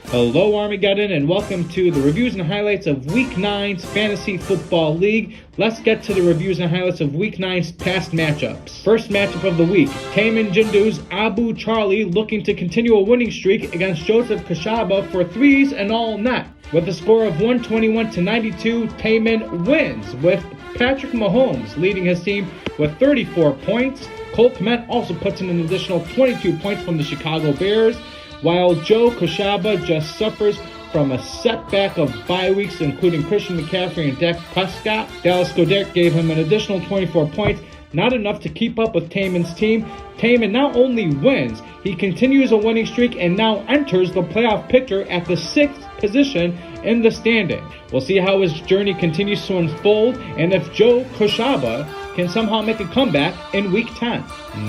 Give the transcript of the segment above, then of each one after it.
Hello Armageddon, and welcome to the reviews and highlights of Week 9's Fantasy Football League. Let's get to the reviews and highlights of Week 9's past matchups. First matchup of the week, Taman Jindu's Abu Charlie looking to continue a winning streak against Joseph Kashaba for threes and all net. With a score of 121-92, Taman wins, with Patrick Mahomes leading his team with 34 points. Cole Kmet also puts in an additional 22 points from the Chicago Bears, while Joe Kashaba just suffers from a setback of bye weeks, including Christian McCaffrey and Dak Prescott. Dallas Goedert gave him an additional 24 points, not enough to keep up with Taman's team. Taman not only wins, he continues a winning streak and now enters the playoff picture at the 6th position in the standing. We'll see how his journey continues to unfold and if Joe Kashaba can somehow make a comeback in Week 10.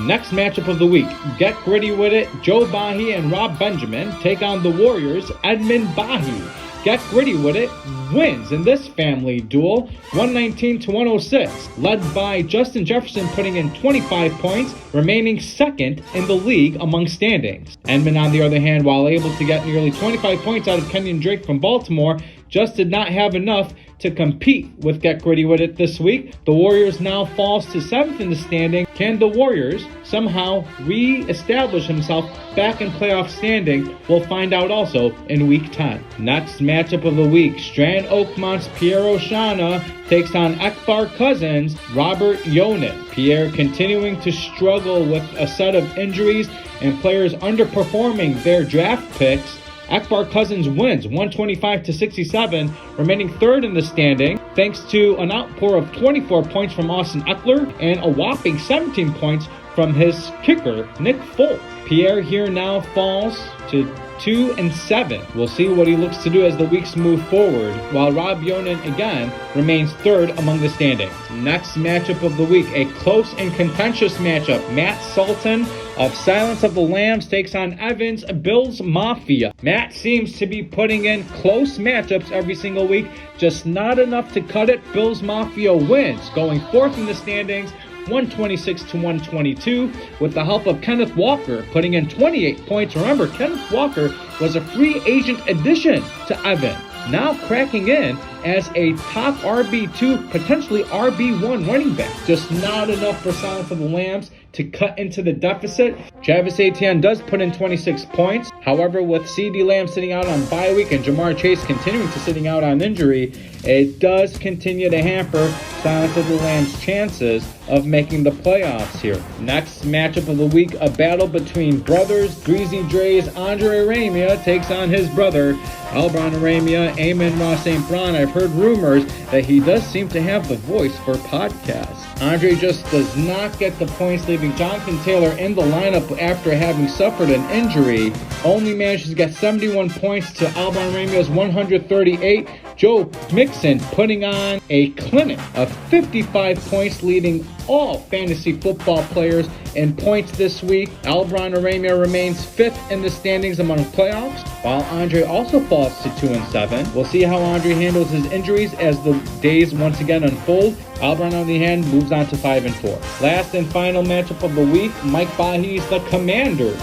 Next matchup of the week, get gritty with it. Joe Bahi and Rob Benjamin take on the Warriors' Edmund Bahi. Get gritty with it wins in this family duel, 119-106, led by Justin Jefferson putting in 25 points, remaining second in the league among standings. Edmund, on the other hand, while able to get nearly 25 points out of Kenyon Drake from Baltimore, just did not have enough to compete with Get Gritty With It this week. The Warriors now falls to 7th in the standing. Can the Warriors somehow re-establish himself back in playoff standing? We'll find out also in Week 10. Next matchup of the week, Strand Oakmont's Pierre Oshana takes on Akbar Cousins' Robert Yonan. Pierre continuing to struggle with a set of injuries and players underperforming their draft picks. Akbar Cousins wins 125-67, remaining third in the standing, thanks to an outpour of 24 points from Austin Eckler and a whopping 17 points from his kicker, Nick Folk. Pierre here now falls to 2-7. We'll see what he looks to do as the weeks move forward, while Rob Yonan again remains third among the standings. Next matchup of the week, a close and contentious matchup. Matt Sultan of Silence of the Lambs takes on Evans' Bills Mafia. Matt seems to be putting in close matchups every single week, just not enough to cut it. Bills Mafia wins, going fourth in the standings, 126-122, with the help of Kenneth Walker putting in 28 points. Remember, Kenneth Walker was a free agent addition to Evan, now cracking in as a top RB2, potentially RB1 running back. Just not enough for Silence of the Lambs to cut into the deficit. Travis Etienne does put in 26 points. However, with CeeDee Lamb sitting out on bye week and Jamar Chase continuing to sitting out on injury, it does continue to hamper Silence of the Lamb's chances of making the playoffs here. Next matchup of the week, a battle between brothers. Dreezy Dre's Andre Ramia takes on his brother, Albron Ramia, Amon Ross St. Brown. I've heard rumors that he does seem to have the voice for podcasts. Andre just does not get the points, leaving Jonathan Taylor in the lineup after having suffered an injury. Only manages to get 71 points to Albron Ramia's 138. Joe Mixon putting on a clinic of 55 points, leading all fantasy football players in points this week. Albron Ramia remains 5th in the standings among playoffs, while Andre also falls to 2-7. We'll see how Andre handles his injuries as the days once again unfold. Albron, on the hand, moves on to 5-4. Last and final matchup of the week, Mike Bahi's The Commanders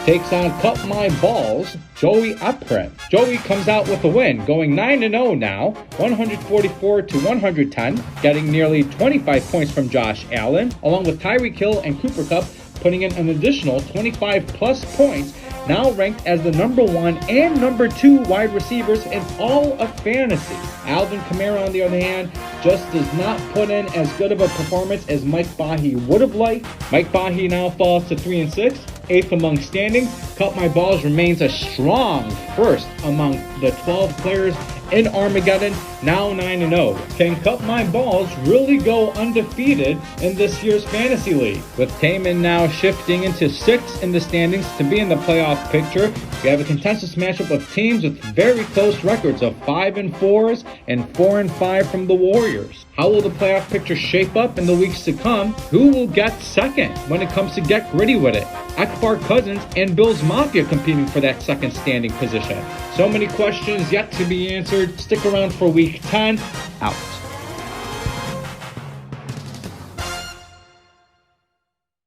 takes on Cut My Balls' Joey Epret. Joey comes out with a win, going 9-0 now, 144-110, getting nearly 25 points from Josh Allen, along with Tyreek Hill and Cooper Kupp putting in an additional 25-plus points, now ranked as the number 1 and number 2 wide receivers in all of fantasy. Alvin Kamara, on the other hand, just does not put in as good of a performance as Mike Bahi would have liked. Mike Bahi now falls to 3-6, 8th among standings. Cut My Balls remains a strong first among the 12 players in Armageddon, now 9-0. Can Cut My Balls really go undefeated in this year's fantasy league? With Taman now shifting into 6th in the standings to be in the playoff picture, we have a contentious matchup of teams with very close records of 5-4s and 4-5 from the Warriors. How will the playoff picture shape up in the weeks to come? Who will get second when it comes to Get Gritty With It? Akbar Cousins and Bills Mafia competing for that second standing position. So many questions yet to be answered. Stick around for Week 10. Out.